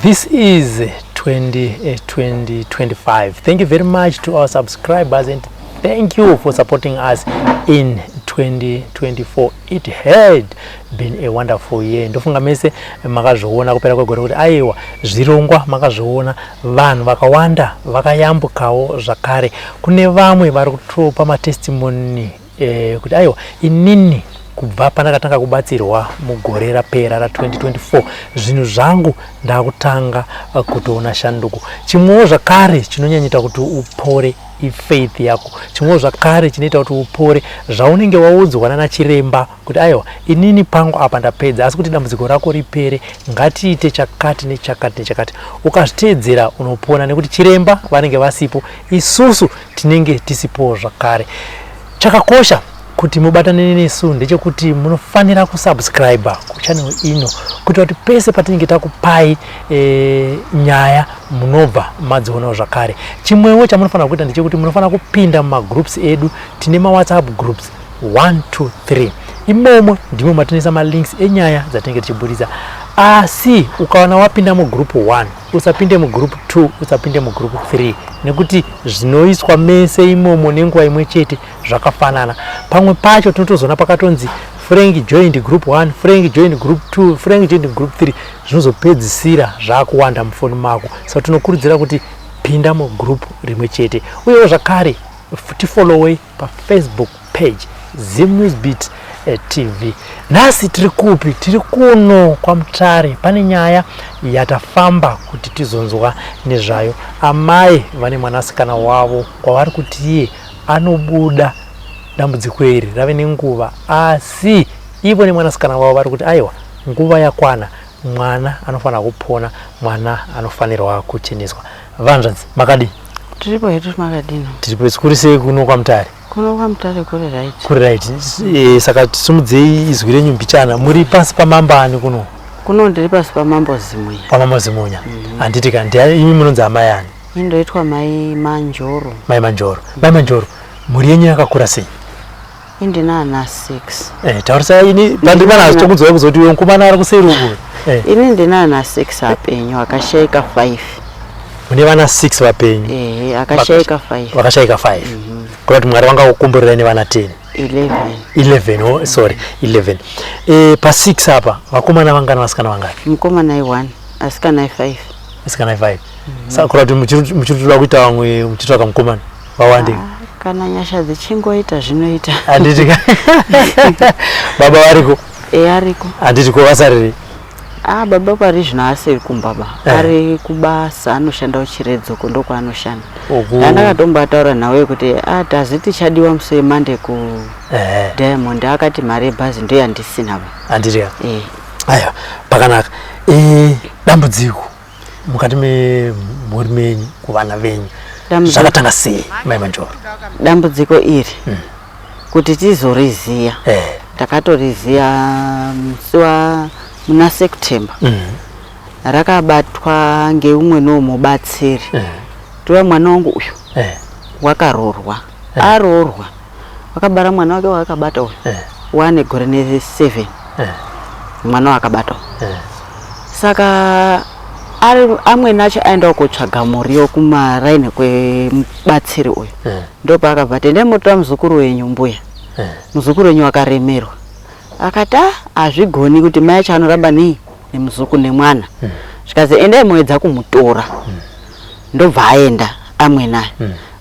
This is 2025. Thank you very much to our subscribers and thank you for supporting us in 2024. It had been a wonderful year. Ndofunga mese makazvoona kupera kwegore kuti aiwa zvirongwa makazvoona vanhu vakawanda vakayambukawo zvakare. Kune vamwe vari kutopa matestimony kuti aiwa inini kubva pandakatanga kubatsirwa mugore rapera ra 2024 zvinhu zvangu ndakutanga kutoona shanduko. Chimwewo zvakare chinonyanyita kuti upore faith yako, chimwewo zvakare chinoita kuti upore zvaunenge waudzwa nana chiremba kuti aiwa inini pangu apa ndapedza, asi kuti dambudziko rako ripere ngatiite chakati nechakati nechakati. Ukazviteedzera unopona nekuti chiremba vanenge vasipo, isusu tinenge tisipo zvakare. Chakakosha kuti mubatane nesu ndechekuti munofanira kusubscribe kuchannel ino kuti pese patinenge takupai nyaya munobva madzionawo zvakare. Chimwewo chamunofanira kuita ndechekuti munofanira kupinda mumagroups edu. Tine WhatsApp groups 1 2 3. Imomo ndimo matinoisa malinks enyaya dzatinenge tichiburitsa. Asi ukaona wapinda mugroup 1 usapinde mugroup 2 usapinde mugroup 3 nekuti zvinoiswa mese imomo nenguva imwe chete zvakafanana. Pamwe pacho tinotozona pakatonzi Frank joined group 1, Frank joined group 2, Frank joined group 3. Zvinozopedzisira zvakuwanda mufoni mako. Saka tinokurudzira kuti pinda mugroup rimwe chete. Uyewo zvakare tifollow pa Facebook page ZimNewsBeat TV. Nasi tiri kupi? Tiri kuno kwa Mutare. Pane nyaya yatafamba kuti tizonzwa nezvayo. Amai vane mwanasikana wavo kwavari kuti iye anobuda dambudziko iri rave nenguva, asi ivo nemwanasikana wavo vari kuti aiwa nguva yakwana, mwana anofanira kupona, mwana anofanirwa kucheneswa. Vanzvanzi makadi? Tiripo hetu makadino. Tiripo sikuri sei kuno kwa Mutare? Kuno kwa Mutare kuri right. Kuri right. Saka tisimudzei izwi renyu mbichana. Muri pasi pamambani kuno? Kuno ndiri pasi pamambo Zimunya. Pamambo Zimunya. Handiti kandi imi munonzi amai ani? Indoitwa Mai Manjoro. Mai Manjoro. Mai Manjoro. Muri yenyu yakakura sei? Indina ana 6. Taurisa ini pandimana zvitokudzwa kuzoti mukomana ari kuseri uku. Ini ndina ana 6 apenyu akashaika 5. Mune vana 6 vapenyu? Akashaika 5. Vakashaika 5. Kuti Mwari wanga kukumburira nevana 10. 11. Oh, sorry, 11. Pa 6 apa vakomana vangana vasikana vangani? Mukomana 1, asikana 5. Asikana 5. Saka kuti muchitoda kuita vamwe muchitsvaka mukomana vawande. Kana nyasha dzichingoita zvinoita. Handiti baba variko? Ariko. Handiti ko vasariri? Baba pari zvino asiri kumbaba. Ari kubasa anoshanda uchiredzo kondo kwaanoshanda. Ndakatombataura nawe kuti taziti chadiwa musi Monday ku Diamond akati mari yebhazi ndiyo yandisina ba. Handiti aya pakanaka. Dambudziko mukati memhuri menyu kuvana venyu zvakatanga sei Mai Manjoro? Dambudziko iri kuti tizoriziya takatoriziya musi muna September rakabatwa ngeumwe nomubatsiri. Tuwa mwana wangu uyu wakarorwa, arorwa wakabara mwana wake wakabata uyu wane gore ne 7 mwana wakabata. Saka amwe nacho aenda kutsvaga muriwo kumaraini kwemubatsiri uyu. Ndopa akabva tende mutora muzukuru wenyu mbuya. Muzukuru wenyu akaremerwa. Akati azvigoni kuti mai acho anoramba nemuzukuru nemwana. Zvikazi endai moedza kumutora. Ndobva aenda amwe naye.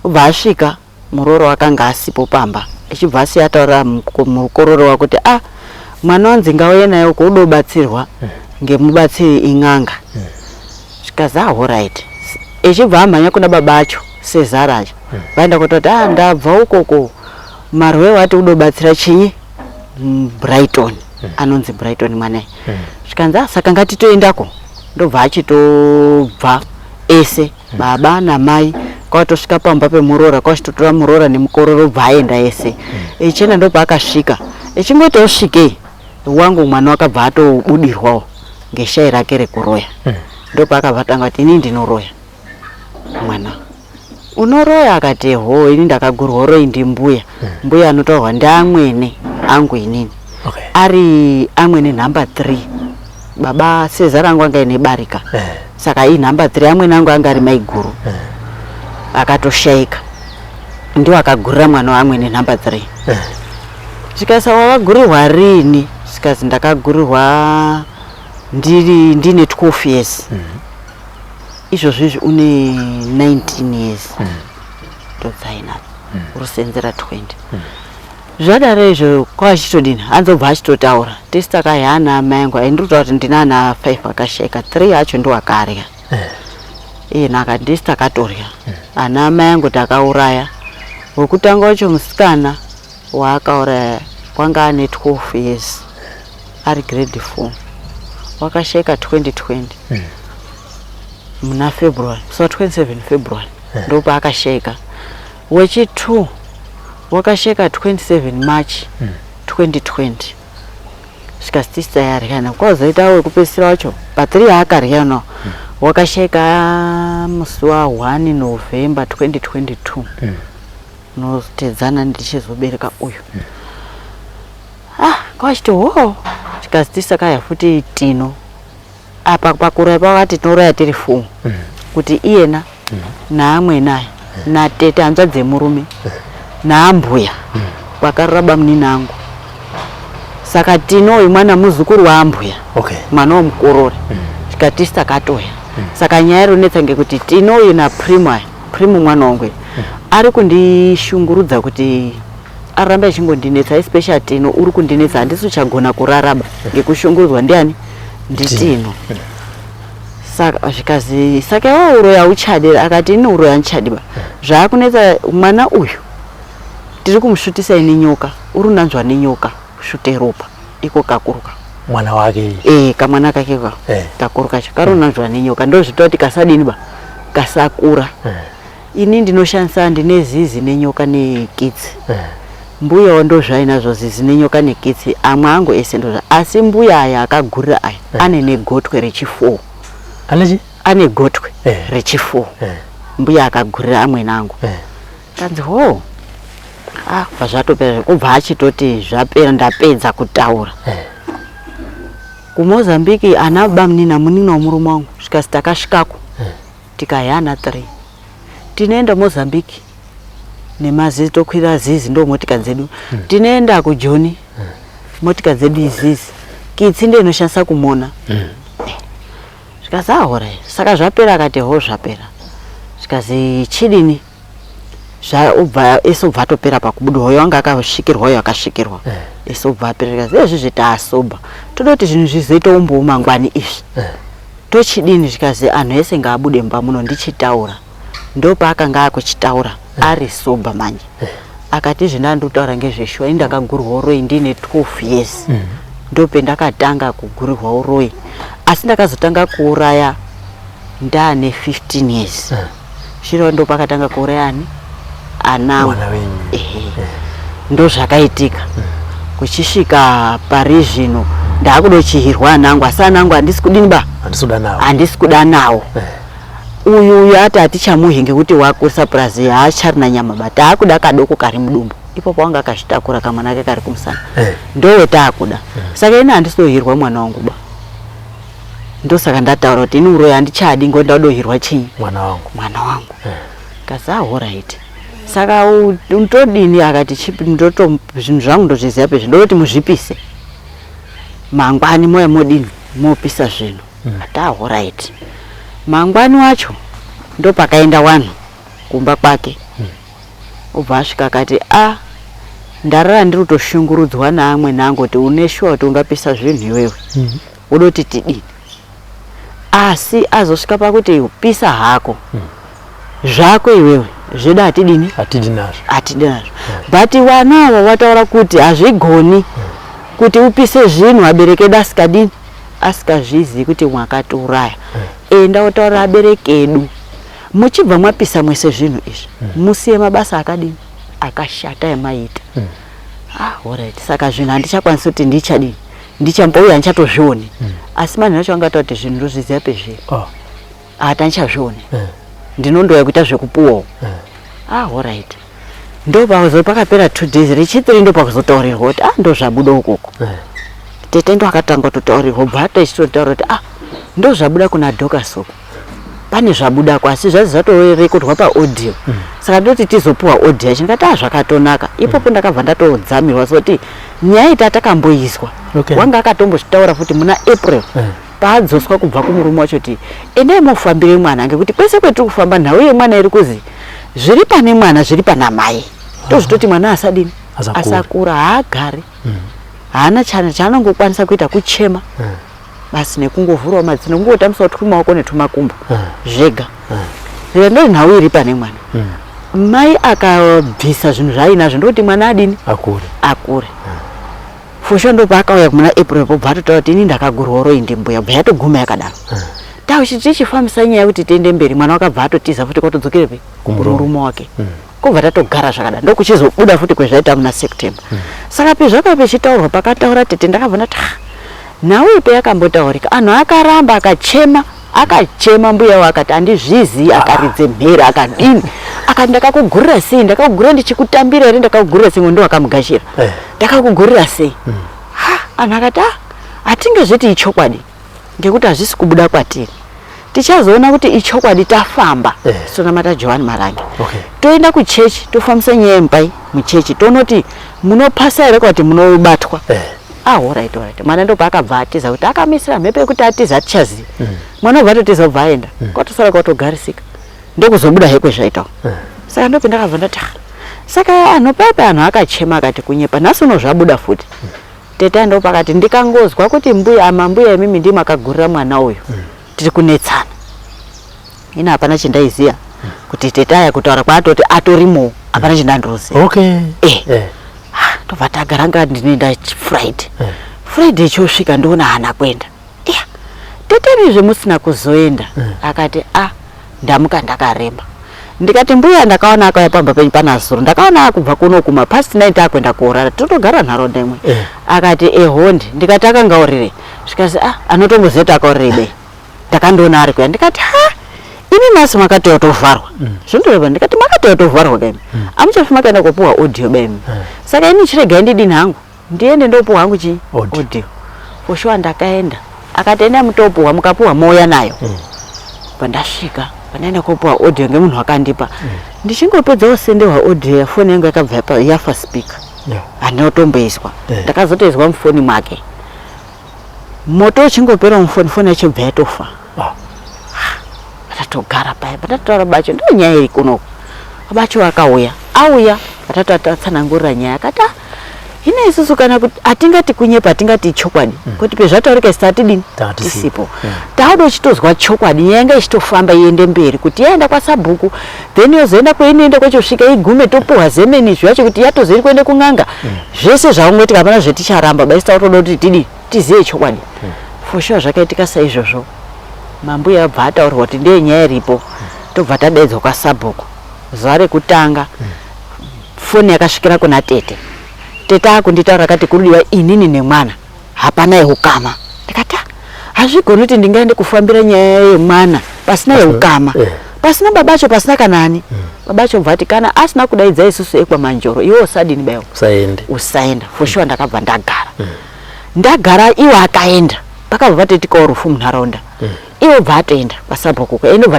Ubva asvika muroro wakanga asipo pamba. Echibva asiyataura mukororo wakuti mwana wanzi ngauye naye uko udobatsirwa ngemubatsiri ing'anga. Zvikazi alright. Echibva amhanya kuna baba acho Sezaracho. Vaenda kutoti ndabva ukoko marwe wati udobatsira chinyi Brighton. Anonzi Brighton mwana. Zvikanzi saka ngatitoendako. Ndobva achitobva ese baba namai kwatosvika pamba pemurora kwachitotora murora nemukororo bva aenda ese. Echena ndobva akasvika. Echingoti osvike wangu mwana wakabva atobudirwawo ngeshai rake rekuroya. Ndobva akabva tanga kuti ini ndinoroya. Mwana unoroya akati ini ndakagurwa royi ndimbuya. Mbuya anotaurwa ndamwene angu inini. Ari amwene number 3. Baba Sezara angu anga ine barika. saka hii number 3 amwe nangu angari maiguru akatoshaika ndio akagurira mwana wamwe ne number 3 zvikasa wavagurirwa rini zikazi ndakagurirwa ndine 12 years izvozvo une 19 years totsaina urusenzera 20 zvadare izvo kwachitodini anzobva achitotaura tesi takayana amai angu aindirutaura kuti ndina ana 5 akasheka 3 acho ndo akarya naka ndesi takatorya ana amai angu takauraya wekutanga wacho musikana waakauraya kwanga ane 12 years ari grade 4 wakasheka 2020 muna February so 27 February ndo paakasheka wechi2 wakasheka 27 March 2020 zvikasitisa yaryana kwazoita wekupesira wacho pa3 akarya no wakasheka musi wa1 November 2022 notedzana ndichizobereka uyu kwachiti ho zvikasitisa kaya futi tino apa pakura pakati tinoraya tiri 4 kuti iyena naamwe naye natete hanzva dzemurume naambuya vakaraba munini angu saka tino imwana muzukuru waambuya mwana womukorore zvikatisi takatoya saka nyaya ronetsa ngekuti tino uyu naprimu mwana wangu ari kundishungurudza kuti arambe achingondinetsa especially tino uri kundinetsa handisi uchagona kuraraba ngekushungurudzwa ndiani nditino saka zvikazi saka wauroya uchadi akati ini uroya nchadi ba zvaakunetsa mwana uyu tiri kumushutisa ini nyoka uri unanzwa nenyoka kushute ropa iko kakuruka mwana wake kamwana kake kakuruka kari unanzwa nenyoka ndo zvitoa kuti kasadini ba kasakura ini ndinoshandisa ndine zizi nenyoka nekitsi mbuya wando zvainazvo zizi nenyoka nekitsi amwe angu ese ndozva asi mbuya aya akagurira aya ane negotwe rechi4 ane gotwe rechi4 mbuya akagurira amwe nangu kanzi ho zvazvatopera kubva achitoti zvapera ndapedza kutaura kuMozambique ana bamunina munina womurume wangu zvikasi takasvikako tikayana 3 tinoenda Mozambique nemazizi tokwira zizi ndo motika dzedu tinoenda kuJoni motika dzedu izizi kitsi ndiyo inoshandisa kumona zvikasi ahora saka zvapera akati ho zvapera zvikazi chidini zvaubva esobva topera pakubuda hoyo anga akasvikirwa hoyo akasvikirwa esobva apera zvezvi zvitaasoba todoti zvinhu zvizoita umbo mangwani izvi tochidini zvikazi anhu ese ngaabude mba muno ndichitaura ndo paakanga akuchitaura ari soba manje akati zvinandutaura ngezveshwa indakagurwa uroi ndine 12 years ndo pendakatanga kugurwa uroi asi ndakazotanga kuuraya ndane 15 years zviro ndo pakatanga kuurayani anawo ndo zvakaitika kuchisvika pari zvino ndakudochihirwa anangu asi anangu handisi kudini ba handisi kuda nawo uyu ati atichamuhi ngekuti wakurisa purazi haachari na nyama ba taakuda kadoko kari mudumbu ipopo wanga akazvitakura kamwana kake kari kumusana ndowe taakuda saka ine handisidohirwa mwana wangu ba ndosaka ndataura kuti ini uroyi handichadi ngondadohirwa chinyi mwana wangu kazi alright saka untodini akati chipi ndoto zvinhu zvangu ndozviziva pezvi ndoti muzvipise mangwani moya modini mopisa zvinhu ati alright mangwani wacho ndo pakaenda wanhu kumba kwake ubva asvika akati ndarara ndiri kutoshungurudzwa naamwe nangu kuti uneshuwa kuti ungapisa zvinhu iwewe udoti tidini asi azosvika pakuti upisa hako zvako iwewe zvedu hatidini hatidinazvo but wanava wataura kuti hazvigoni kuti upise zvinhu abereki edu asikadini asikazvizivi kuti mwakatiuraya enda wotaura abereki edu muchibva mwapisa mwese zvinhu izvi musiye mabasa akadini akashata emaita alright saka zvinhu handichakwanisi kuti ndichadini ndichambouya handichatozvioni asi manhu acho angataura kuti zvinhu ndozviziva pezviri hata ndichazvioni ndinondoya kuita zvekupuwawo alright ndo pakapera 2 days rechi3 ndo pakuzotaurirwa kuti ndo zvabuda ukoko tete ndo akatanga kutotaurirwa bva tachitotaura kuti ndo zvabuda kuna Dorcas uko pane zvabuda kwasi zvazi zvatorekodwa paaudio. Saka ndoti tizopuwa audio yacho ndikati zvakatonaka. Ipopo ndakabva ndatodzamirwa kuti nyaya itakamboizwa. Wanga akatombozvitaura futi muna April. Paadzoswa kubva kumurume wacho kuti endai mufambire mwana ngekuti kwese kwetiri kufamba nhau yemwana iri kuzi zviri pane mwana zviri pana mai. Tozvitoti mwana asadini asakura haagari. Haana chaanongokwanisa kuita kuchema. Basi nekungovhurawo madzino kungotamisa kuti maoko netumakumbo zvega. Ndo nhau iri pane mwana. Mai akabvisa zvinhu zvainazvo ndokuti mwana adini akure. Fusha ndo paakauya muna April pobva atotaura kuti ini ndakagurwa roindi mbuya bva yatoguma yakadaro. Tichifambisa nyaya kuti tiende mberi mwana wakabva atotiza futi kwatodzokere kumurume wake. Kubva tatogara zvakadaro ndokuchizobuda futi kwezvaita muna September. Saka pezvakanga pechitaurwa pakataura tete ndakabva ndati nhau ipe yakambotaurika. Anhu akaramba akachema mbuya wakati andizvizi akaridze mhera akadini. Akati ndakakugurira sei? Ndakakugurira ndichikutambira ere ndakakugurira sei ndo akamugashira. Ndakakugurira sei? Anhu akati atinge zveti ichokwadi ngekuti hazvisi kubuda kwatiri. Tichazoona kuti ichokwadi tafamba. Sonamata Joan Marange. Toenda kuchechi tofambisa nyaya yembai muchechi tonoti munopasa ere kuti munobatwa. Alright. Mwana ndo paakabva atiza kuti akamisira mhepo yekuti atiza atichazivi. Mwana obva atotiza kubva aenda. Kwatosara kwatogarisika. Ndokuzobuda hekwe zvaitawo. Saka ndope ndakabva ndati saka anhu paipa anhu akachema akati kunyepa nhasi unozvabuda futi. Tete ndo pakati ndikangozwa kuti mbuya imimi ndimi makagurira mwana uyu. Tiri kunetsana. Ina hapana chindaiziya kuti tete aya kutaura kwaatoti atorimo hapana chindandoziya. Tobva tagaranga ndinoenda Friday chosvika ndoona hana kuenda. Teterizve musina kuzoenda. Akati ndamuka ndakaremba. Ndikati mbuya ndakaona akauya pamba penyu pana Zuro. Ndakaona akubva kuno kuma past night akwenda korara. Totogara nharaunda imwe. Akati honde. Ndikati akangaurire. Zvikazi anotombozeta akaurire. Ndakandoona ari kuya. Ndikati ini nhasi makati yatovharwa. Zvindoreva ndikati makati yatovharwa kaimi. Amuchafi makaenda kopuwa audio baimi. Saka ini chirega ndidini hangu. Ndiende ndopuwa hangu audio. Foshuwa ndakaenda. Akati enda mutopuwa mukapuwa moya nayo. Pandasvika panaenda kopuwa audio ngemunhu wakandipa. Ndichingopedza kusendewa audio yafoni yangu yakabva yafa speaker. Anotomboiswa. Ndakazotoizwa mufoni mwake. Moto uchingopera mufoni yachibva yatofa. Patogara paya patataura bacho ndo nyaya iri kuno. Bacho akauya patatsanangurira nyaya akati ine isusu kana kuti atingati kunyepa atingati chokwadi kuti pezvataurika isatidini tisipo taado chitozwa chokwadi yanga ichitofamba iende mberi kuti yaenda kwaSabhuku then yozoenda kwainoenda kwachosvika igume topuwa zemeni zvacho kuti yatozeri kuende kun'anga zvese zvaumwetika hapana zveticharamba basi tautoda kuti tiziye chokwadi foshuwa zvakaitika saizvozvo mambuya abva ataurwa kuti ndiye nyaya iripo tobva tadaidzwa kwaSabhuku zuva rekutanga foni yakasvikira kuna tete akunditaura akati kurudiwa inini nemwana hapana yeukama. Ndikati hazvigoni kuti ndingaende kufambira nyaya yemwana pasina yeukama pasina babacho pasina kanani. Babacho bva ati kana asina kudaidza isusu ekwaManjoro iwe usadini bayo usaenda. Foshuwa ndakabva ndagara iwe akaenda pakabva patotikawo rufu munharaunda iwe bva atoenda kwaSabhuku inobva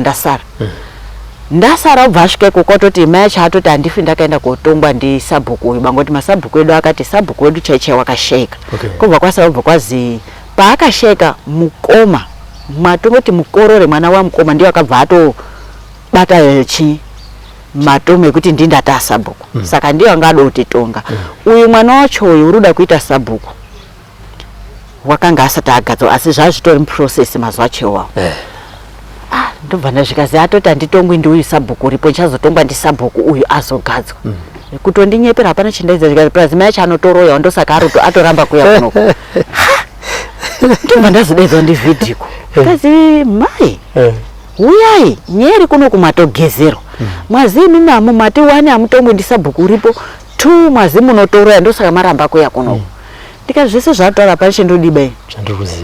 ndasara ubva asvika ikoko toti mai acho atoti handifi ndakaenda kotongwa ndiSabhuku uyu bangoti maSabhuku edu akati Sabhuku wedu chaichai wakasheka. Kubva kwaSabhuku kwazi paakasheka mukoma matongoti mukorore mwana wamukoma ndiye akabva atobata matomo ekuti ndindata Sabhuku. Saka ndiye anga adotitonga. Uyu mwana wacho uyu uruda kuita Sabhuku wakanga asati agadzwa asi zvazvitori muprocess mazuva achewawo. Ndobva ndazvikazi atoti handitongwi ndiuyu Sabhuku uripo ndichazotongwa ndiSabhuku uyu azogadzwa. Kutondinyephera hapana chindaidza zvikazi prazi mai acho anotoroya ndosaka atoramba kuya kunoko. Ndobva ndazodaidzwa ndivhidhiko. Kazi mai uyai nyaya iri kuno kumatogezerwa. Mwazi imimi hamu mati 1 hamutongwi ndiSabhuku uripo 2 mwazi munotoroya ndosaka maramba kuya kunoko. Ndikati zvese zvataura hapana chendodiba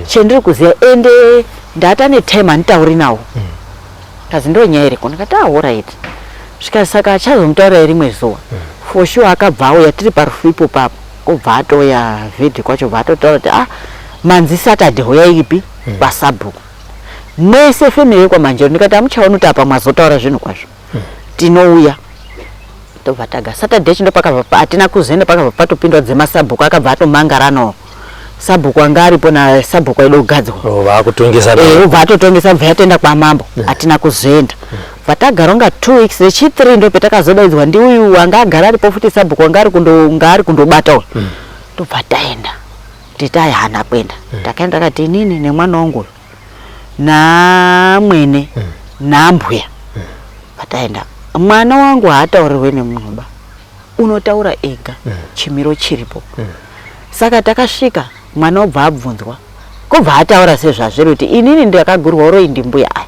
chendiri kuziya ende ndata netime handitauri nawo. Kazi ndo nyaya iri kuno. Ndikati alright. Zvikazi saka achazomutaurira rimwe zuva. Foshuwa akabva auya tiri parufu ipo papo kubva atoya vhidhi kwacho bva atotaura kuti manzi Saturday hoya ipi kwaSabhuku. mwese family kwa Manjeru ndikati amuchaona kuti apa mwazotaura zvinhu kwazvo tinouya tobva taga Saturday chindo pakabva atina kuzoenda pakabva patopindwa dzemasabhuku akabva atomangaranawo sabhuku anga aripo na sabhuku edo kugadzirwa vakutongesa ubva atotongesa bva yatoenda kwamambo atina kuzoenda vatagara unga 2 weeks rechi3 ndo petakazodaidzwa ndi uyu wanga agara aripo futi sabhuku anga ari kundobatawo tobva taenda titai hana kwenda takaenda takati inini nemwana wangu na mwene na mbuya pataenda mwana wangu haataurirwe nemunhu ba unotaura ega chimiro chiripo saka takasvika mwana obva abvunzwa kubva ataura sezvazviri kuti inini ndakagurwa roi ndimbuya aya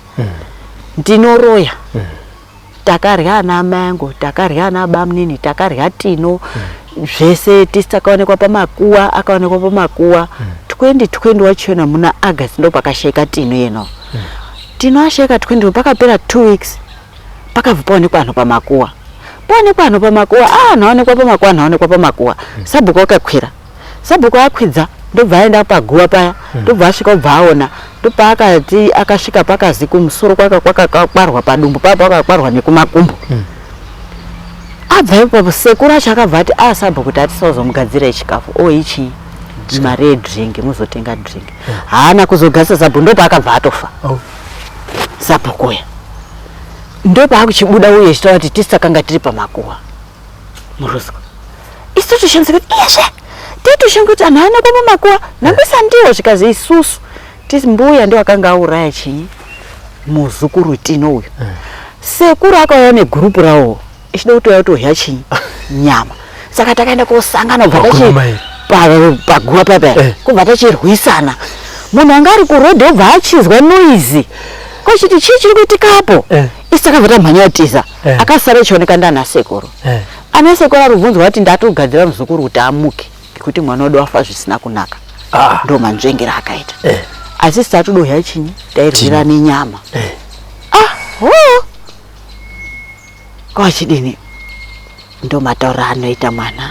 ndinoroya takarya ana mango takarya ana bamnini takarya tino zvese tisi takaonekwa pamakuwa akaonekwa pamakuwa 2020 wachona muna August ndo pakasheka tino yeno tino asheka 20 pakapera 2 weeks pakabva paonekwa anhu pamakuwa naonekwa pamakuwa sabhuku akakwira sabhuku akwidza ndobva aenda paguwa paya ndobva asvika ubva aona ndobva akati akasvika pakazi kumusoro kwakakwarwa padumbu pakakwarwa nekumakumbo abva ipapo sekuru acho akabva ati sabhuku kuti atisazomugadzira chikafu ichi mari yedrink muzotenga drink haana kuzogadzisa sabhuku ndopa akabva atofa sabhukuya ndopa akuchibuda uye chitaura kuti tisi takanga tiri pamakuwa muruswa isi totoshamisa kuti iyezve titoshamisa kuti anhu aonekwa pamakuwa nambisa ndiwo zvikazi isusu tisi mbuya ndiwo akanga auraya chinyi muzukuru tino uyu sekuru akauya negurupu rawo ichida kutoya kutohya chinyi nyama saka takaenda kosangana kubva paguwa papa kubva tachirwisana munhu anga ari kurodhi obva achizwa noizi kochiti chii chiri kuitikapo isi takabva tamhanya kutiza akasara chioneka ndana sekuru ana sekuru aribvunzwa kuti ndatogadzira muzukuru kuti amuke ngekuti mwana wedu wafa zvisina kunaka ndo manzvengera akaita asi sitatodohya chinyi tairwira nenyama kwachidini ndo mataura anoita mwana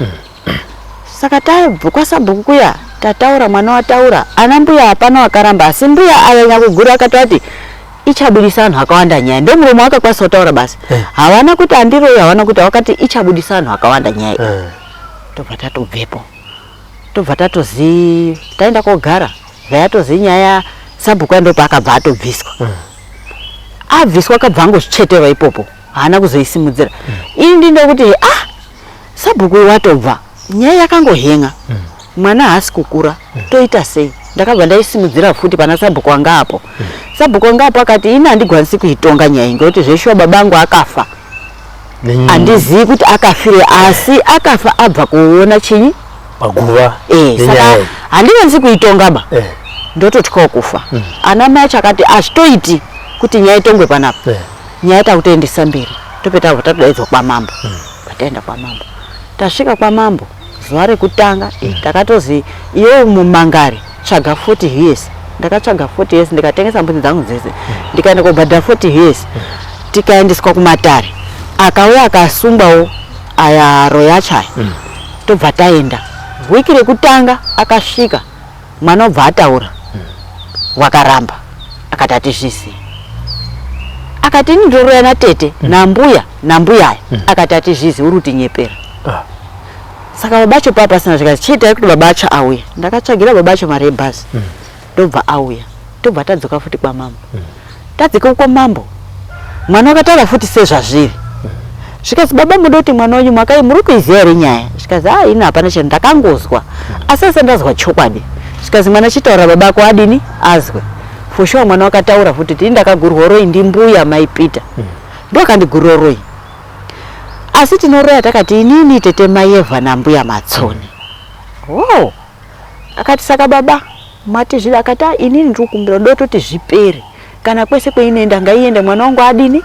saka tabva kwasabhuku kuya tataura mwana wataura ana mbuya hapana wakaramba asi mbuya ayanya kugura akatati ichabudisa anhu akawanda nyaya ndo muromo akakwanisa kutaura basi havana kuti andiroyi havana kuti wakati ichabudisa anhu akawanda nyaya tobva tatobvepo tobva taenda kogara vayatozi nyaya sabhuku ando paakabva atobviswa abviswa akabva angozvicheterwa ipopo haana kuzoisimudzira ini ndindokuti sabhuku watobva nyaya yakangohenga mwana haasi kukura toita sei ndakabva ndaisimudzira futi pana sabhuku anga apo sabhuku anga apo akati ini handigwanisi kuitonga nyaya ngekuti zveshuwa babangu akafa handizivi kuti akafire asi akafa abva kuona chinyi paguva saka handikwanisi kuitonga ba ndototyawo kufa ana mai acho akati hazvitoiti kuti nyaya itongwe panapa nyaya takutoendesa mberi topeta tatodaidzwa kwamambo pataenda kwamambo tasvika kwamambo zuva rekutanga takatozi iwe mumangari tsvaga 40 years ndakatsvaga 40 years ndikatengesa mbudzi dzangu dzese ndikaenda kobhadhara 40 years tikaendeswa kumatare akauya akasungwawo aya royachaya tobva taenda wiki rekutanga akasvika mwana obva ataura wakaramba akati atizvizivi akati ini ndoroya natete nambuya akati atizvizivi uri kutinyepera saka babacho papa pasina zvikazi chiitai kuti babacho auya ndakatsvagira babacho mari yebhazi ndobva auya tobva tadzoka futi kwamambo tadzika kwamambo mwana wakataura futi sezvazviri zvikazi baba muda kuti mwana wenyu mwakai muri kuiziva here nyaya zvikazi ini hapana chinhu ndakangozwa asi ase ndazwa chokwadi zvikazi mwana chitaura babako adini azwe foshuwa mwana wakataura futi kuti ini ndakagurwa roi ndimbuya maipita ndo akandigurwa roi asi tinoroya takati inini tete maevha nambuya matsoni akati saka baba mati zvida akati inini ndikukumbira ndototi zvipere kana kwese kwainoenda ngaiende mwana wangu adini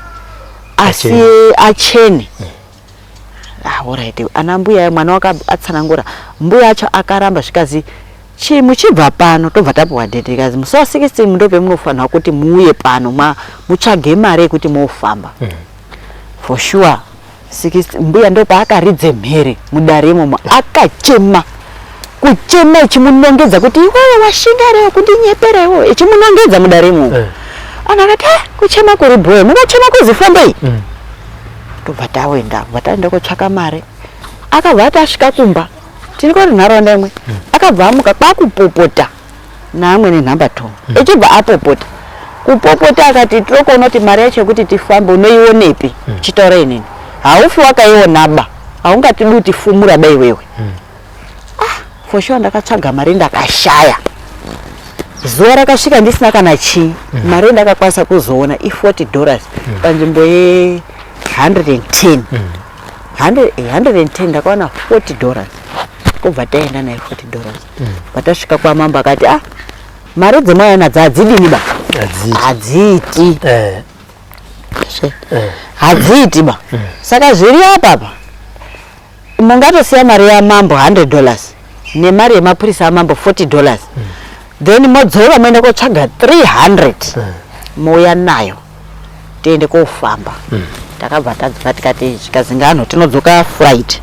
asi achene alright ana mbuya mwana wakatsanangura mbuya acho akaramba zvikazi muchibva pano tobva tapuwa dhedhe kazi musi wa 16 ndope munofanirwa kuti muuye pano mutsvage mari yekuti muofamba for sure 60 mbuya ndopa akaridze mhere mudare imomo akachema kuchema ichimunongedza kuti iwewe washinga rewo kundinyeperewo ichimunongedza mudare imomo Ana akati kuchema kuri boye mukachema kuzifambei. Tobva taenda kotsvaka mare. Akabva atasvika kumba. Tiri kuri nharaunda imwe. Akabva amuka kwakupopota naamwe nenhamba 2. Echibva apopota. Kupopota akati tinokuona kuti mare yacho yekuti tifambe unoionepi? Chitaura inini. Haufi wakaionaba. Haungatidu tifumura bai wewe. For sure ndakatsvaga mare ndakashaya. Zuva rakasvika ndisina kana chii. Mare ndakakwanisa kuzoona $40 panzvimbo ye 110. 110 ndakaona $40. Kubva taenda naye $40. Patasvika kwamamba akati mare dzemaona dzadzidini ba? Hadziti. Hadziti ba. Saka zviri apa. Mungatosiya mare yamambo $100 nemari yemapurisa amambo $40. Then modzora muende kotsvaga 300 mouya nayo tiende kofamba. Takabva tadzika tikati chikazingano tinodzoka flight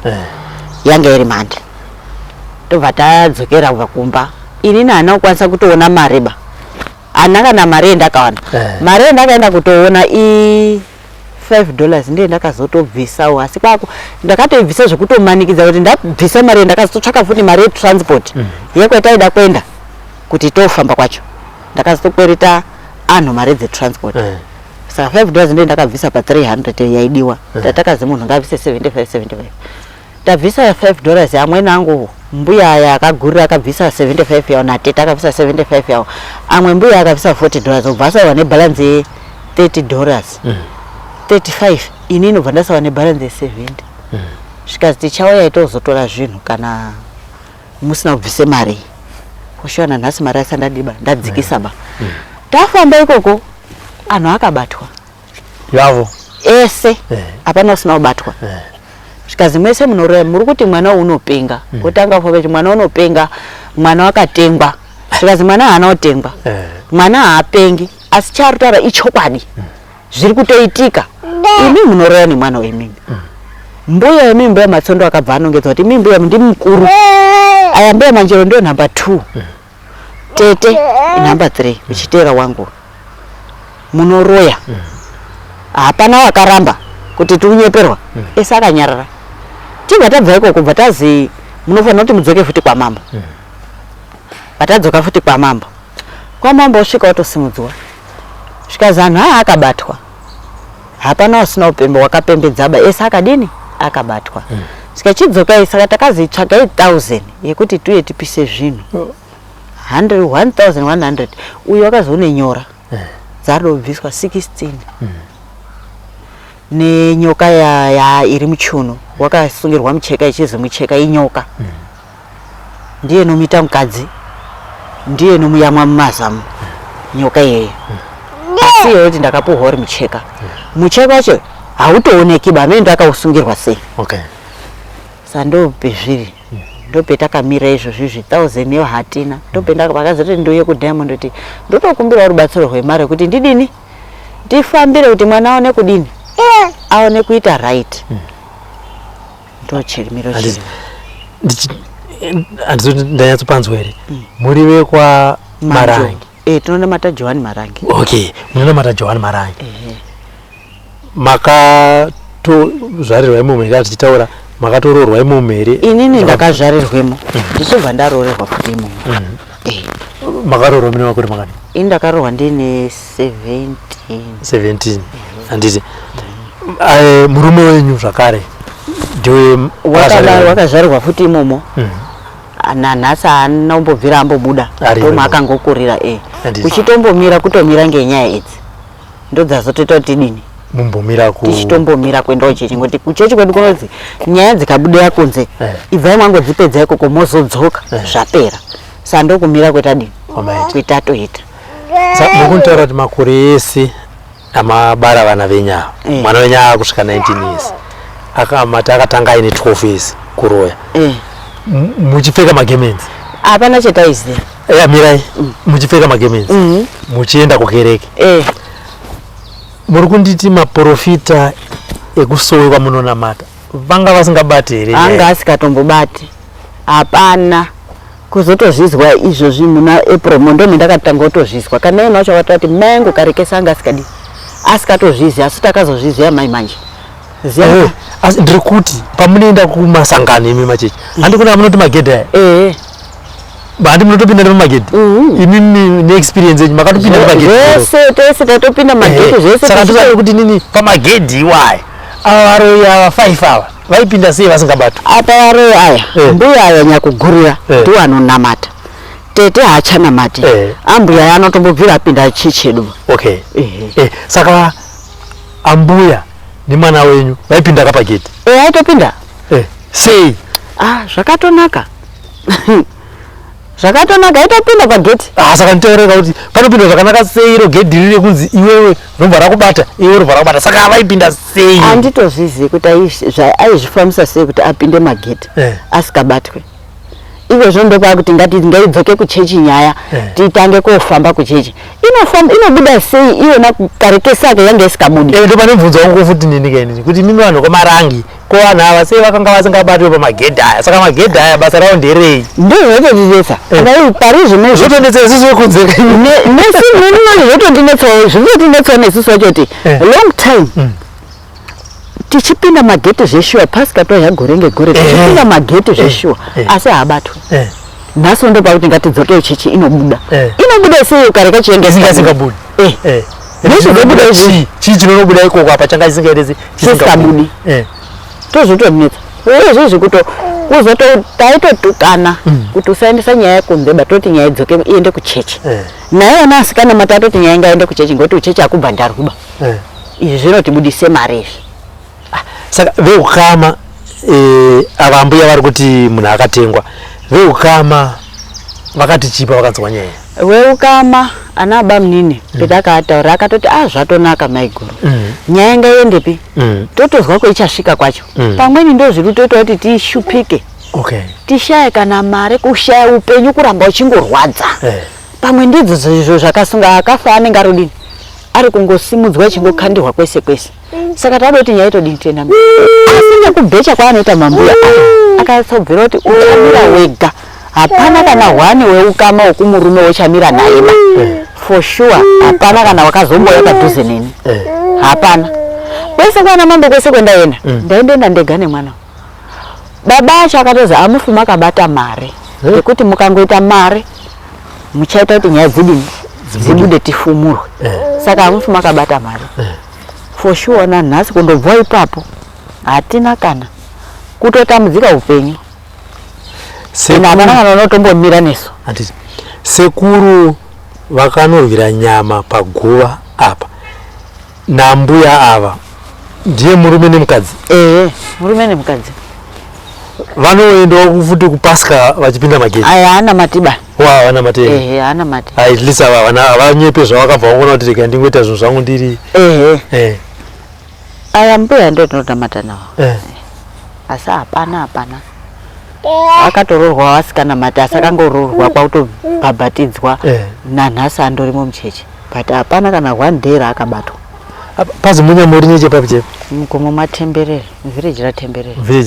yanga iri Monday. Tobva tadzokera kubva kumba. Inini hana kukwanisa kutoona mare ba. Hana kana mare ndakawana. Mare ndakaenda kutoona $5 ndiye ndakazotobvisawo asi kwako ndakatobvisa zvekutomanikidza kuti ndabvisa mare ndakazotsvaka futi mare yetransport yekwetaida kwenda kuti tofamba kwacho ndakazotokwereta anhu mare dzetransport. Saka $5 ndiye ndakabvisa pa 300 yaidiwa. Tatakazi munhu ngabvise 75. Tabvisa $5 amweni angu mbuya aya akagurira akabvisa 75 yawo natete akabvisa 75 yawo. Amwe mbuya akabvisa $40 ubva asawa nebalance ye $30. 35 inini ubva ndasawa nebalance ye 70. Zvikazi tichauya itozotora zvinhu kana musina kubvise mare. Kushona nhasi mari asandadiba ndadzikisa ba. Tafamba ikoko anhu akabatwa. Yavo. Ese apana usina kubatwa. Zvikazi mwese munoreva muri kuti mwana unopenga. Kutanga kuti mwana unopenga, mwana wakatengwa. Zvikazi mwana haana kutengwa. Mwana haapengi asi charutaura ichokwadi. Zviri kutoitika. Imi munoreva nemwana wemimi. Mbuya wemimba yamatsondo akabva anongedza kuti mimba ndi mukuru. Aya mbuya manjero ndio number 2. Tete number 3 uchitera wangu. Munoroya. Hapana wakaramba kuti tunyeperwa. Esa akanyarara. Tibva tabva iko kubva tazi munofanira kuti mudzoke futi kwa mambo. Batadzoka futi kwa mambo. Kwa mambo usvika watosimudzwa. Zvikazi anhu akabatwa. Hapana usina upembe wakapembedzaba esa akadini akabatwa. Sikachidzoka saka takazitsvaga 1000 yekuti tuye tipise zvinhu. 1100 uyo akazoone nyora dzarobviswa 16 nenyoka ya iri muchuno wakasungirwa mucheka ichizi mucheka inyoka ndiye nomita mukadzi ndiye nomuyamwa mumazamu nyoka iyeyo asi yoti ndakapuhwa uri mucheka mucheka wacho hautooneki ba mendo akausungirwa sei. Sandope zviri ndope takamira izvo zvivi 1000 yo hatina ndope ndakazoti ndoye ku Diamond kuti ndotokumbira rubatsiro rwemare kuti ndidini ndifambire kuti mwana aone kudini aone kuita right. Ndochirimiro chiri andizoti ndanyatsopanzwa here muri vekwa Marangi. Tinonamata Johani Marangi. Okay, munonamata Johani Marangi. Makatozvarirwa imumheri atichitaura makatororwa imumheri. Inini ndakazvarirwemo ndichibva ndarorerwa futi imomo. Makarorwa mune makore makani? Ini ndakarorwa ndine 17. Handiti murume wenyu zvakare ndiwe wakazvarirwa futi imomo. Nanhasi anombobvira ambobuda ndomwe akangokurira kuchitombomira kutomira ngenyaya idzi ndodzazotoita kuti dini mumbomira tichitombomira kwenda chechi ngoti kuchechi kwedu kunodzi nyaya dzikabudira kunze ibvai mwangodzipedza ikoko mozodzoka zvapera sandokumira kwetadini kwetatoita. Mukuntaura kuti makore ese amabara vana venyava mwana wenyava kusvika 19 years akamata akatanga aine 12 years kuroya muchipfeka magemenzi hapana chetaiziva mirai muchipfeka magemenzi muchienda kukereke muri kunditi maprofita ekusowe kwamunonamata vanga vasingabati here? Anga asikatombobati hapana kuzotozvizwa izvozvi muna April ndo ndakatanga kutozvizwa kana ina wacho watati mangu karekesa anga asikadi asikatozviziva asi takazozviziva mai manje ziya asi ndiri kuti pamunoenda kumasangano imi machechi handikuna munoti magedha bandi munotopinda nemagedhi inini neexperience yenyu makatopinda nemagedhi tese tatopinda magedhi zvese saka ndosati kuti nini pamagedhi iwaya ava varoyi ava 5 ava vaipinda sei vasingabatwa apa varoyi aya mbuya aya nyakugurira ndiwo anonamata tete haachanamati ambuya aya anotombobvira apinda chichedu okay saka ambuya nemwana wenyu vaipinda kapagedhi aitopinda sei zvakatonaka zvakatonaka aitopinda pagedhi saka nditaureka kuti panopinda zvakanaka sei iro gedhi riri kunzi iwewe robva rakubata iwe robva rakubata saka avaipinda sei handitozvizivi kuti aizvifambisa sei kuti apinde magedhi asikabatwe izvozvo ndokwakuti ngaidzoke kuchechi nyaya titange kofamba kuchechi inobuda sei iyona karekesake yange isikabudi ndopane mubvunzo wangu futi nini kenini kuti mimi vanhu kwamarangi kovanhu ava sei vakanga vasingabatwe pamagedhi aya saka magedhi aya basa ravo nderei ndozvotondinetsa parizvino zvotondinetsa isusu wekunze zvotondinetsawo nesusu wachoti long time tichipinda magedhi zveshuwa pasikato yagore ngegore tichipinda magedhi zveshuwa asi haabatwe nhasi ndo pakuti ngatidzoke chechi inobuda sei kareka chiyenge isingabudi nezvobuda izvi chii chinonobuda ikoko apa changa isingaendesi chisikabudi tozvotonetsa izvizvi kuzoto taitotukana kuti usaendesa nyaya yekunzeba toti nyaya idzoke iende kuchechi naye ona asikana mata atoti nyaya ingaende kuchechi ngoti uchechi akubhandarwa izvi zvinotibudise mari izvi saka veukama ava mbuya vari kuti munhu akatengwa veukama vakati chipa vakanzwa nyaya veukama ana baba munini petakaataura akatoti zvatonaka maiguru nyaya ngaiendepi totozwa kweichasvika kwacho pamweni ndo zviri toita kuti tishupike tishaye kana mari kushaya upenyu kuramba uchingorwadza pamwe ndidzo izvo zvakasunga akafa anenge arodini ari kungosimudzwa ichingokandirwa kwese kwese saka tadoti nyaya itodini tena asi nekubhecha kwaanoita mambuya akatsobvera kuti uchamira wega hapana kana hwani weukama wokumurume wochamira naima for sure hapana kana wakazomboya padhuze neni hapana kwese kwana mambo kwese kwendaenda ndaendenda ndega nemwana baba acho akatozi amufi makabata mari ngekuti mukangoita mari muchaita kuti nyaya dzidini dzibude tifumurwe saka amufi makabata mari for sure na nhasi kundobva ipapo hatina kana kutotambudzika upenyu hapana kana unotombomira nesu sekuru vakanorwira nyama paguva apa nambuya ava ndiye murume nemukadzi murume nemukadzi vanoendawo futi kupasika vachipinda magedhi haana matiba vana mate haana mati at least havanyepe zvavakabva vaona kuti rega ndingoita zvinhu zvangu ndiri aya mbuya ndo tinotamata nawo asi hapana akatororwa vasikana mati asi akangororwa kwakutobhabhatidzwa nanhasi andorimo muchechi but hapana kana one day raakabatwa pazi munyamuri nechepapi chepa mugomo matemberere muvhireji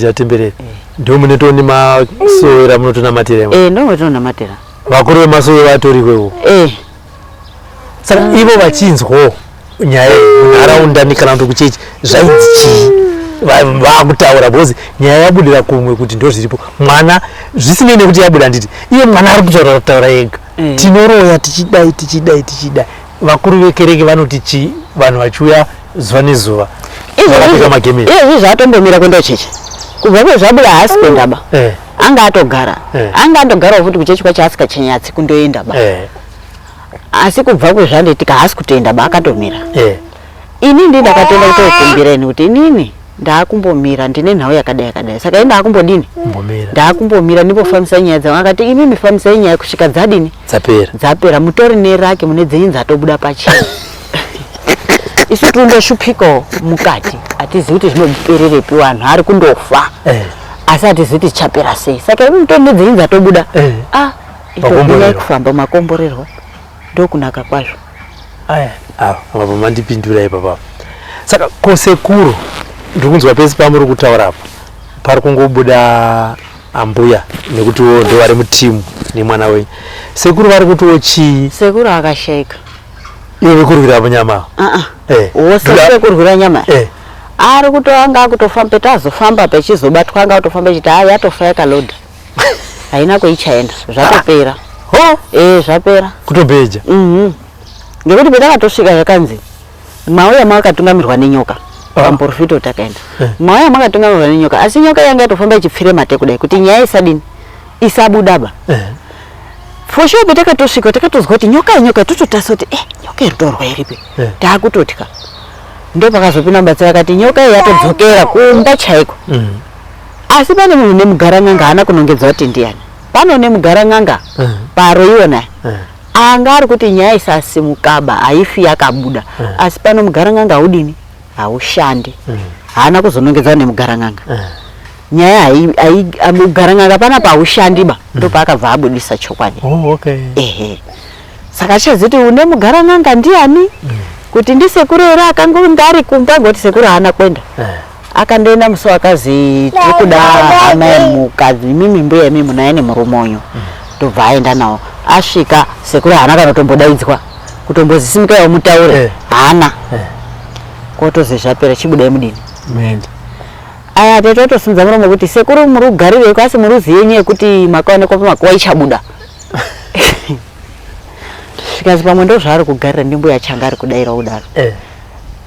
ratemberere ndo munetoni masowera munotonamatira ndo mutinonamatira vakuru vemasowera vatorikwewo saka ivo vachinzwawo nyaya munharaunda kana kuti kuchechi zvainzi chii vakutaura because nyaya yabudira kumwe kuti ndo zviripo mwana zvisinei nekuti yabuda nditi iye mwana ari kutaura ega tinoroya tichidai vakuru vekereke vanoti chii vanhu vachiuya zuva nezuva vakapfeka magemeni izvi zvatombomira kwenda chechi kubva kwezvabuda haasi kuendaba anga atogarawo futi kuchechi kwacho asikachanyatsi kundoendaba asi kubva kwezvandetika haasi kutoendaba akatomira ini ndindakatenda kutokumbireni kuti inini ndaakumbomira ndine nhau yakadai saka ini ndaakumbodini ndaakumbomira ndimbofambisa nyaya dzavo akati imi mifambisai nyaya kusvika dzadini dzapera mutori nerake mune dzenyu dzatobuda pachii isu tinondoshupikawo mukati hatizivi kuti zvinobererepi vanhu ari kundofa asi hatizivi kuti chapera sei saka imi mutori nedzenyu dzatobuda itobunyai kufamba makomborerwa ndokunaka kwazvo apa mandipindura ipapa saka kosekuru ndikunzwa pesi pamuri kutaura apa pari kungobuda ambuya nekuti ndo vari mutimu ni mwana we sekuru vari kutochi sekuru akasheka iwe kurwira munyama wose kurwira nyama ari kutoanga kutofamba tazofamba pechizobatwa anga kutofamba chiti hayi atofa yakalodha haina kuichaenda zvatopera zvapera kutobeja ngekuti petakatosvika zvakanzi mauya makakatungamirwa nenyoka pamporofito takaenda mauya makatungamirwa nenyoka asi nyoka yanga yatofamba ichipfire mate kudai kuti nyaya isadini isabudaba fosho petakatosvika takatozwa kuti nyoka tototasa kuti nyoka iritorwa iripi taakutotya ndopakazopinda mubatsiri akati nyoka iyi yatodzokera kumba chaiko asi pane munhu nemugarang'anga haana kunongedza kuti ndiani pano nemugarang'anga paro iwona anga ari kuti nyaya isasimukaba haifi yakabuda asi pano mugarang'anga haudini haushandi haana kuzonongedza nemugarang'anga nyaya mugarang'anga panapa haushandiba ndopaakabva abudisa chokwadi saka chaziti une mugarang'anga ndiani kuti ndisekuru ere akanga ndari kumba ngoti sekuru haana kwenda akandoenda musi wakazi tiri kuda hama yemukadzi mimi mbuya mimi naye nemurume uyu ndobva aenda nawo asvika sekuru haana kana kutombodaidzwa kutombozisimuka mutaure haana kotozi zvapera chibudai mudini aya tatotosimudza muromo kuti sekuru muri kugarireko asi muri kuziye nyaya yekuti makaonekwa pamakuva ichabuda zvikazi pamwe ndo zvaari kugarira ndimbuya changa ari kudaira kudaro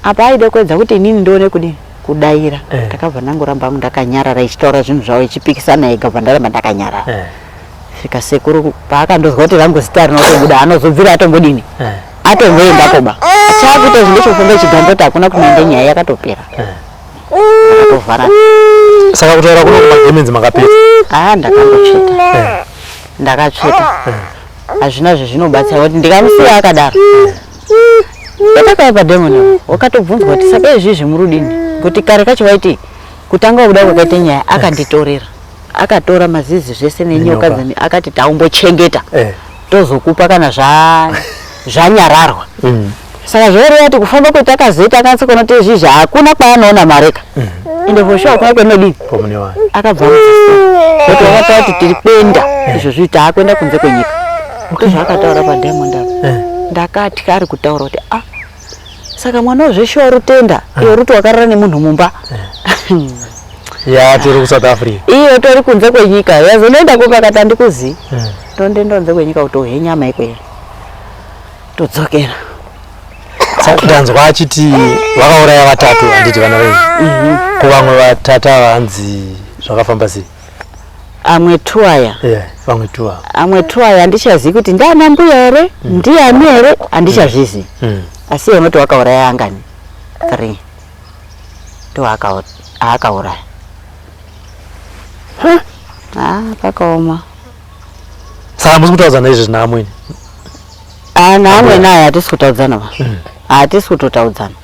apa aide kuedza kuti inini ndione kudini kudaira ndakabva ndangoramba ndakanyarara ichitaura zvinhu zvavo ichipikisana ega bva ndaramba ndakanyarara svika sekuru paakandozwa kuti rangu zita rinotobuda anozobvira atombodini atomboendakoba chaakuita zvindechofamba ichigandoti hakuna kunenge nyaya yakatopera akatovhara saka kutaura kuno kumagemenzi makapedza ndakandotsveta ndakatsveta hazvina zvezvinobatsira kuti ndikamusiya akadaro patakaya padhemoni wakatobvunzwa kuti saka izvizvi murudini kuti kare kacho vaiti kutanga kuda kwakaite nyaya akanditorera akatora mazizi zvese nenyoka dzani akati taumbochengeta tozokupa kana zvanyararwa saka zvoreva kuti kufamba kwetakazoita akanasa kuona kuti izvizvi hakuna kwaanoona mareka ende fosho hakuna kwenodini akabva muzizi kuti wakataura kuti tiri kuenda izvo zvii taakuenda kunze kwenyika ndozvaakataura padhemond apa ndakatya ari kutaura kuti saka mwana wezveshe warutenda iwe ruti wakarara nemunhu mumba tiri kuSouth Africa iyo tori kunze kwenyika yazondoenda kopakati handikuzivi ndondoenda kunze kwenyika kutohe nyama ikweyo todzokera ndanzwa achiti vakauraya vatatu handiti vana venyu kuvamwe vatatu ava hanzi zvakafamba sei amwe tuaya amwe tuaya handichazivi kuti ndaana mbuya ere ndiani ere handichazvizivi asi unoti wakauraya angani 3 ndo akauraya pakaoma saka musi kutaudzana izvi naamweni naamweni aya hatisi kutaudzana hatisi kutotaudzana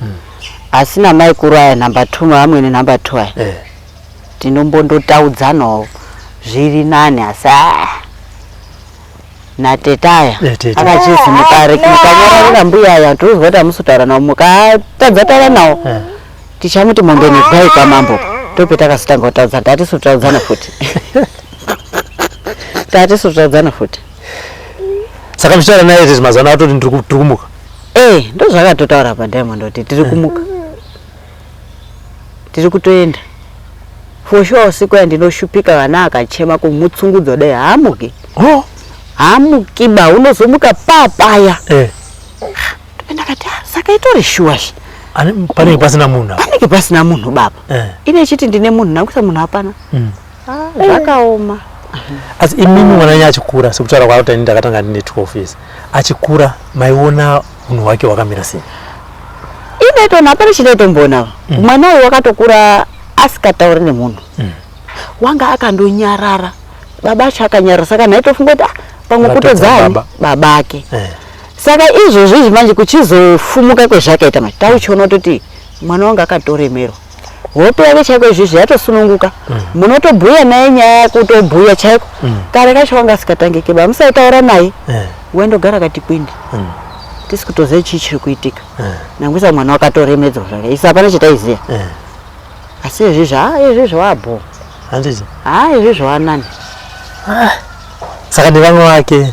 asi namai kuru aya namba 2 maamweni namba 2 aya tinombondotaudzanawo zviri nani asi natetaya akachizi mukanyararira mbuya aya tozwa kuti hamusi kutaura nawo mukatadza taura nawo tichamuti mombe negwai kwamambo ndopetakazotanga kutaudzana tatisi kutaudzana futi tatisi kutaudzana futi saka muchitaura naye izvi mazuva ano atoti tiri kumuka ndozvakatotaura padiamond kuti tiri kumuka tiri kutoenda foshuwa usiku yandinoshupika vana akachema kumutsungudza dai haamuki haamukiba unozomuka papaya ndakati saka itori shuwashi panenge pasina munhu baba ine chiti ndine munhu nakusa munhu hapana zvakaoma asi imimi mwananya achikura sekutaura kwakuti ini ndakatanga ndine 12 years achikura maiona munhu hwake hwakamira sei inetona hapana chinoitombonava mwana uyu wakatokura asikatauri nemunhu wanga akandonyarara baba acho akanyarara saka naitofunga kuti pamwe kutodzani baba ake saka izvozvo izvi manje kuchizofumuka kwezvakaita manje tauchiona kuti mwana wanga akatoremerwa hope yake chaiko izvizvi yatosununguka munotobhuya naye nyaya yakutobhuya chaiko kare kacho wanga asikatangike ba musaitaura naye wendogara kati kwindi tisi kutoziva chii chiri kuitika nangwisa mwana wakatoremedzwa zvake isi hapana chitaiziya asi izvizvi izvizvi wabho handiti izvizvi wanani Saka nevamwe vake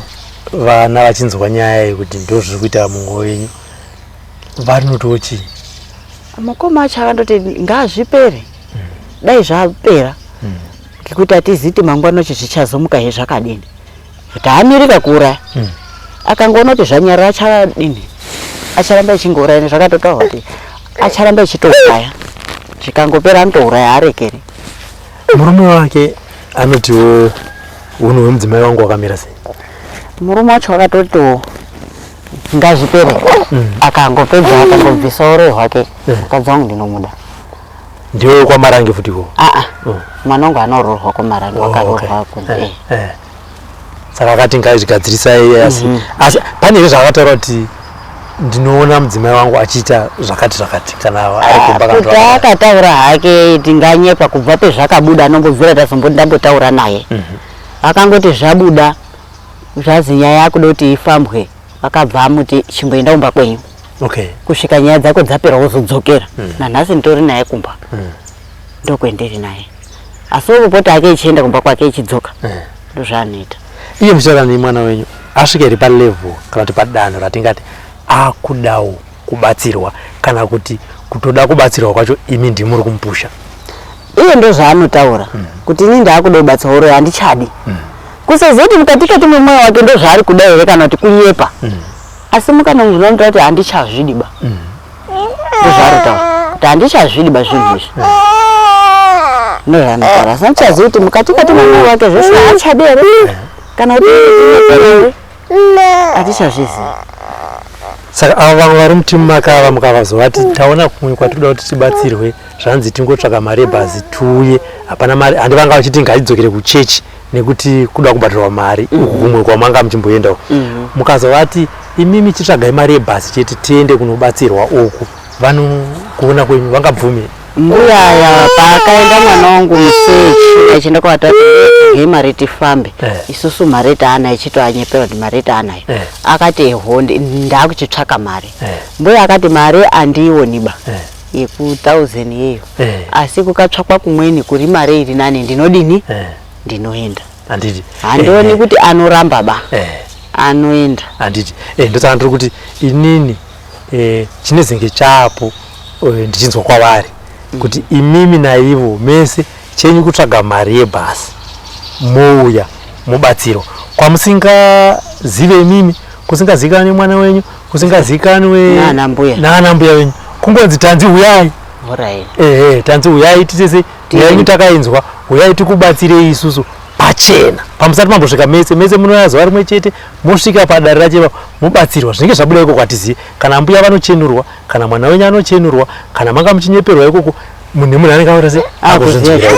vana vachinzwa nyaya yekuti ndozviri kuita mumwoyo wenyu vanotochi mukoma acho akandoti ngazvipere dai zvapera ngekuti atiziti mangwana acho zvichazomuka he zvakadini kuti amirika kuuraya akangoona kuti zvanyarara achadini acharamba echingouraya zvakatotaurwa kuti acharamba echitouraya zvikangopera anotouraya arekeri. Murume wake anotiwo unhu hwemudzimai wangu wakamira sei? Murume wacho akatotiwo ngazvipere akangopedza akangobvisa uroyi hwake mukadzi wangu ndinomuda. Ndiwe kwamarange futi ko? Mwana wangu anoroorwa kwamarange wakaroorwa kunze. Saka akati ngazvigadzirisai asi pane zvakataura kuti ndinoona mudzimai wangu achiita zvakati kana ari kumba kuti akataura hake tinganyepa kubva pezvakabuda anombobvira ndambotaura naye akangoti zvabuda zvazi nyaya yakuda kuti ifambwe akabva amuti chimboenda kumba kwenyu kusvika nyaya dzako dzapera wozodzokera nanhasi nditori naye kumba ndokwendiri naye asi ukupota ake ichienda kumba kwake ichidzoka ndozvaanoita. Iye muchirani mwana wenyu asvika iri palevel kana kuti padanho ratingati akudawo kubatsirwa kana kuti kutoda kubatsirwa kwacho imi ndimuri kumupusha? Iye ndozvaanotaura kuti ini ndaakuda kubatsirwa uroyi handichadi kusazoti mukatikati memwoyo wake ndozvaari kuda here kana kuti kunyepa asi mukana munhu unotaura kuti handichazvidiba ndozvaanotaura kuti handichazvidiba zvinhu izvi ndozvaanotaura asi handichazivi kuti mukatikati memwoyo wake zvese haachadi here kana kuti hatichazviziva. Saka ava vamwe vari mutima makava mukavazovati taona kumwe kwatinoda kuti tibatsirwe zvanzi tingotsvaka mari yebhazi tiuye hapana mari handi vanga vachiti ngatidzokere kuchechi nekuti kuda kubatirwa mari kumwe kwamanga muchimboendawo mukazovati imimi chitsvagai mari yebhazi chete tiende kunobatsirwa uku vanokuona kwenyu vangabvume? Mbuyaya paakaenda mwana wangu musechi achienda kuvatatu mari tifambe isusu mari taanayo chitoanyepera kuti mari taanayo akati ehonde ndakuchitsvaka mari mbuya akati mari andiioniba yeku1000 yeyo asi kukatsvakwa kumweni kuri mari iri nani ndinodini ndinoenda handioni kuti anoramba ba anoenda handiti ndosaka ndiri kuti inini chine zinge chapo ndichinzwa kwavari kuti imimi naivo mese chenyu kutsvaga mari yebhasi mouya mubatsiro kwamusingazive imimi kusingazikanwe mwana wenyu kusingazikanwe naana mbuya wenyu kungonzi tanzi uyai tanzi uyai titese yainyu takainzwa uyai tikubatsirei isusu pachena pamusati mambosvika mese munoya zuva rimwe chete mosvika padare rachepa mubatsirwa zvinenge zvabuda ikoko hatizivi kana mbuya vanochenurwa kana mwana wenyu anochenurwa kana manga muchinyeperwa ikoko munhu nemunhu anenge aura sei akuzvinzwira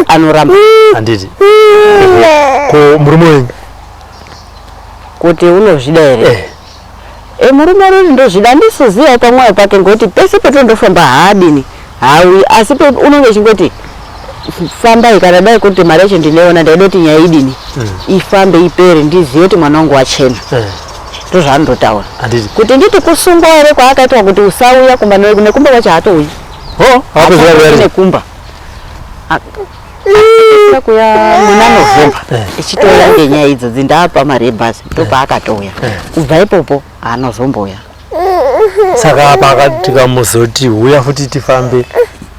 anoramba handiti ko murume wenyu kuti unozvida here murume ruri ndozvida ndisiziva pamwoyo pake ngokuti pese petondofamba haadini hawi asi unenge chingoti fambai kana dai kuti mari yacho ndinoona ndaida kuti nyaya idini ifambe ipere ndizive kuti mwana wangu wachena ndozvaandotaura kuti nditi kusungwa here kwaakaitwa kuti usauya kumba nekumba kwacho haatouyi nekumba kuya muna November ichitoya ngenyaya idzodzi ndapa mari yebhasi ndopaakatouya kubva ipopo haanozomboya. Saka apa tikamuzoti uya futi tifambe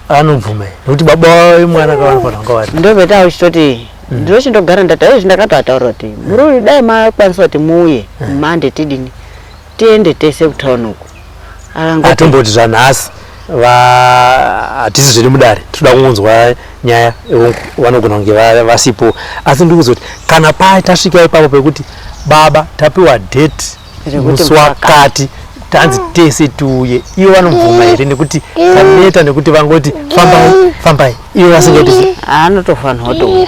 anobvume nekuti baba wemwana kavanofana ngawari ndobeta uchitoti ndochindogara ndataizvi ndakatoataura kuti mururi dai makwanisa kuti muuye mande tidini tiende tese kutauni uku atomboti zvanhasi hatisi zviri mudare toda kungonzwa nyaya vanogona kunge vasipo asi ndikuzoti kana tasvika ipapo pekuti baba tapiwa date musi wakati tanzi tese tiuye ivo vanobvuma here nekuti taneta nekuti vangoti fambai ivo vasingati anotofanirwa kutouya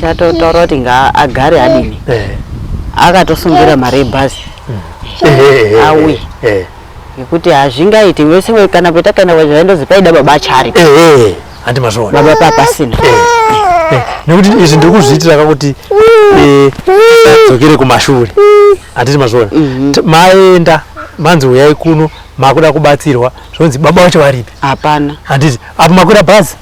chatotaura kuti agare adini akatosungira mari yebhazi auye ngekuti hazvingaiti vese kana petakaenda kwazvaindozi paida baba achari handi mazvona baba papasina nekuti izvi ndiri kuzviitira kakuti dzokere kumashure handiti mazvona maenda manzi uyai kuno makuda kubatsirwa zvonzi baba vacho varipi hapana handiti apo makwira bhazi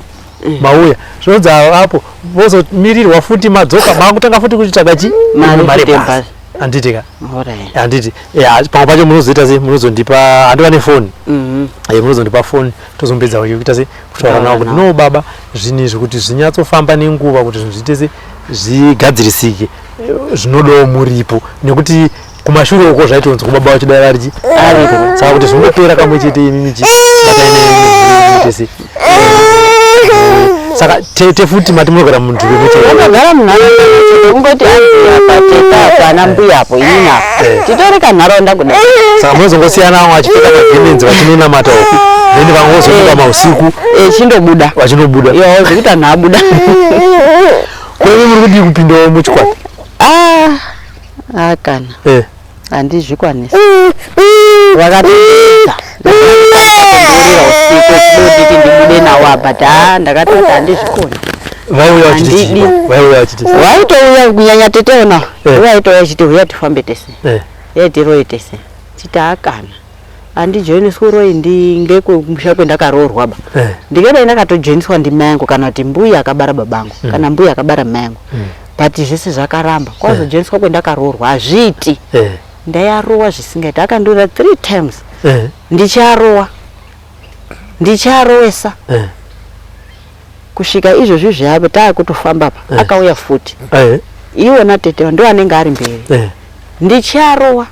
mauya zvodza apo vozomirirwa futi madzoka makutanga futi kuchitsvaga chi mari basi handitika handiti pamwe pacho munozoita sei munozondipa handiva nefoni munozondipa foni tozombedza kuita sei kutaura navo kuti no baba zvinhu izvi kuti zvinyatsofamba nenguva kuti zvinhu zviite sei zvigadzirisike zvinodawo muripo nekuti kumashure uko zvaitonzi kubaba vachidara richi ariko saka kuti zvinopera kamwe chete imimi chibataine sei saka tete futi mati munogara munhu munogara munharaunda ungoti apateka pana mbuya apo ina titori kanharaunda kudai saka munozongosiyana vamwe vachipfeka magemenzi vachinonamata uku then vamwe vozobuda mausiku chindobuda vachinobuda iyo zvekuti anhu abuda kwemi muri kudii kupindawo muchikwata kana handizvikwanisi vakatoita usiku chidoditi ndibude nawo but ndakatoti handizvikoni vaitouya kunyanya tetewo nawo vaitouya chiti uya tifambe tese yaiti roi tese chiti akana handijoiniswi roi ngekumusha kwendakaroorwa ba ndikadai ndakatojoiniswa ndimayangu kana kuti mbuya akabara babangu kana mbuya akabara mayangu but zvese zvakaramba kwazojoiniswa kwendakaroorwa hazviiti ndaiarowa zvisingaiti akandura 3 times ndicharowesa kusvika izvozvi zvavo taakutofamba pa akauya futi iwona tetewa ndo anenge ari mberi ndicharowa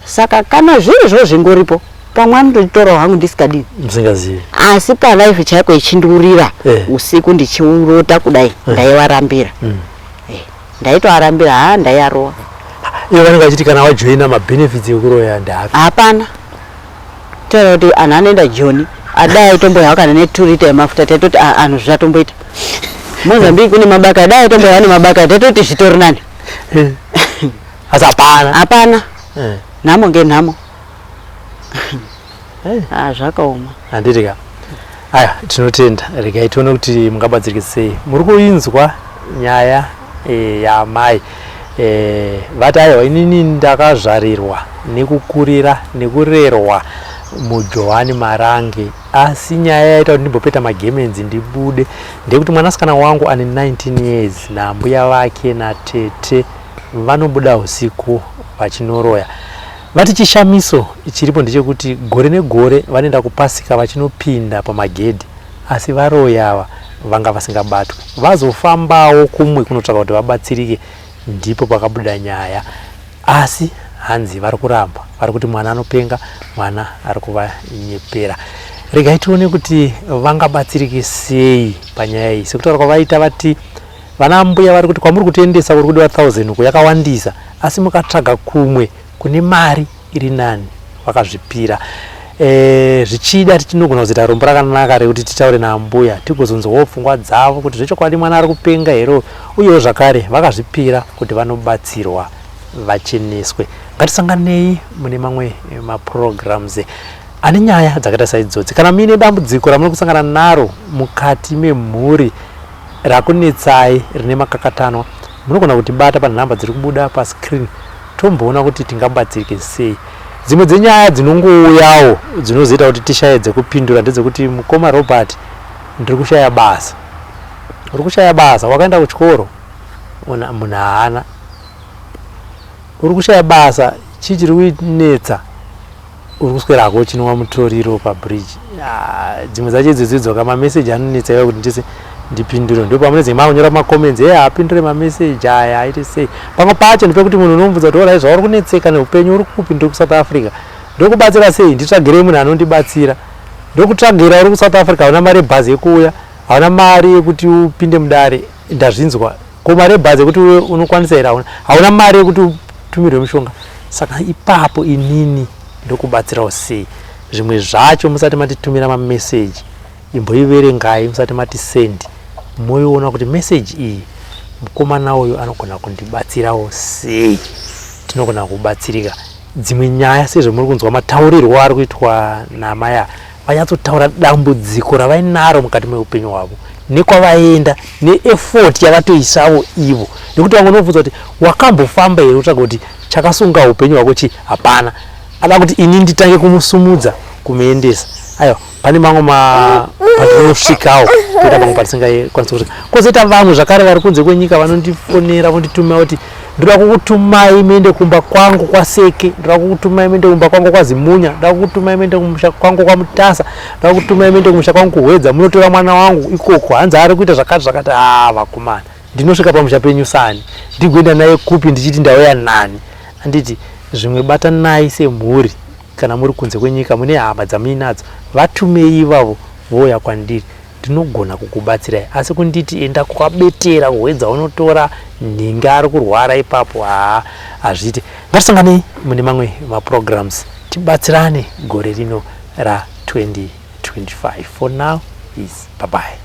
saka kana zvirizvo zvingoripo pamwe anototora hangu ndisikadini musingazivi asi palife chaiko ichindiurira usiku ndichiurota kudai ndaivarambira ndaitoarambira ndaiarowa iyo vanenge vachiti kana wajoina mabenefits ekuroya ndaapi hapana taura kuti anhu anoenda joni adai aitomboya kana neturita yemafuta taitoti anhu zvatomboita Mozambique kune mabaka dai aitomboya nemabaka taitoti zvitori nani asi hapana nhamo ngenhamo zvakaoma handitika aya tinotenda regai tione kuti mungabatsirike sei muri kuinzwa nyaya yamai vati aiwa inini ndakazvarirwa nekukurira nekurerwa muJohani Marange asi nyaya yaita kuti ndimbopeta magemenzi ndibude ndekuti mwanasikana wangu ane 19 years nambuya vake natete vanobuda usiku vachinoroya vati chishamiso chiripo ndechekuti gore negore vanoenda kupasika vachinopinda pamagedhi asi varoya ava vanga vasingabatwi vazofambawo kumwe kunotsvaka kuti vabatsirike ndipo pakabuda nyaya asi hanzi vari kuramba vari kuti mwana anopenga mwana ari kuvanyepera regai tione kuti vangabatsirike sei panyaya iyi sekutaura kwavaita vati vana mbuya vari kuti kwamuri kutoendesa kuri kudiwa 1000 ku yakawandisa asi mukatsvaga kumwe kune mari iri nani vakazvipira zvichida tinogona kuzoita rombo rakanaka rekuti titaure nambuya tigozonzwawo pfungwa dzavo kuti zvechokwadi mwana ari kupenga hero uyewo zvakare vakazvipira kuti vanobatsirwa vacheneswe ngatisanganei mune mamwe maprograms ane nyaya dzakaita saidzodzi kana muine dambudziko ramuri kusangana naro mukati memhuri rakunetsai rine makakatanwa munogona kutibata panhamba dziri kubuda pascreen tomboona kuti tingabatsirike sei dzimwe dzenyaya dzinongouyawo dzinozoita kuti tishaye dzekupindura ndedzekuti mukoma Robert ndiri kushaya basa uri kushaya basa wakaenda kuchikoro munhu haana uri kushaya basa chichiri kunetsa uri kuswerako chinwa mutoriro pabridge dzimwe dzacho idzodzidzoka mameseji anonetsa iwa kuti ndise ndipindure ndipo pamwe dzimwe akunyora macomments apindure mameseji aya aite sei pamwe pacho ndipekuti munhu unomubvunza kuti orai zvauri kunetseka neupenyu uri kupindura kuSouth Africa ndokubatsira sei nditsvagirei munhu anondibatsira ndokutsvagira uri kuSouth Africa hauna mari yebhazi yekuuya hauna mari yekuti upinde mudare ndazvinzwa ko mari yebhazi yekuti unokwanisa here hauna mari yekuti utumirwe mushonga saka ipapo inini ndokubatsirawo sei zvimwe zvacho musati matitumira mameseji imboiverengai musati mati send moiona kuti meseji iyi mukomana uyu anogona kundibatsirawo sei tinogona kubatsirika dzimwe nyaya sezvo muri kunzwa mataurirwo ari kuitwa namaya vanyatsotaura dambudziko ravainaro mukati meupenyu hwavo nekwavaenda neeffort yavatoisawo ivo nekuti vamwe unobvunza kuti wakambofamba here utsvaga kuti chakasunga upenyu hwako chi hapana ada kuti ini nditange kumusumudza kumuendesa aiwa pane mamwe patinosvikawo toita pamwe patisingakwanisi kusvika. Kwozoita vamwe zvakare vari kunze kwenyika vanondifonera vonditumira kuti ndoda kukutumai muende kumba kwangu kwaSeke, ndoda kukutumai muende kumba kwangu kwaZimunya, ndoda kukutumai muende kumusha kwangu kwaMutasa, ndoda kukutumai muende kumusha kwangu kuHwedza munotora mwana wangu ikoko, hanzi ari kuita zvakati vakomana ndinosvika pamusha penyu sani ndigoenda naye kupi ndichiti ndauya nani. Anditi zvimwe batanai semhuri kana muri kunze kwenyika mune hama dzamuinadzo vatumei ivavo vouya kwandiri ndinogona kukubatsirai, asi kunditi enda kwabetera kuHwedza unotora nhinga ari kurwara ipapo hazviite. Ngatisanganei mune mamwe maprograms tibatsirane gore rino ra 2025. For now is bye bye.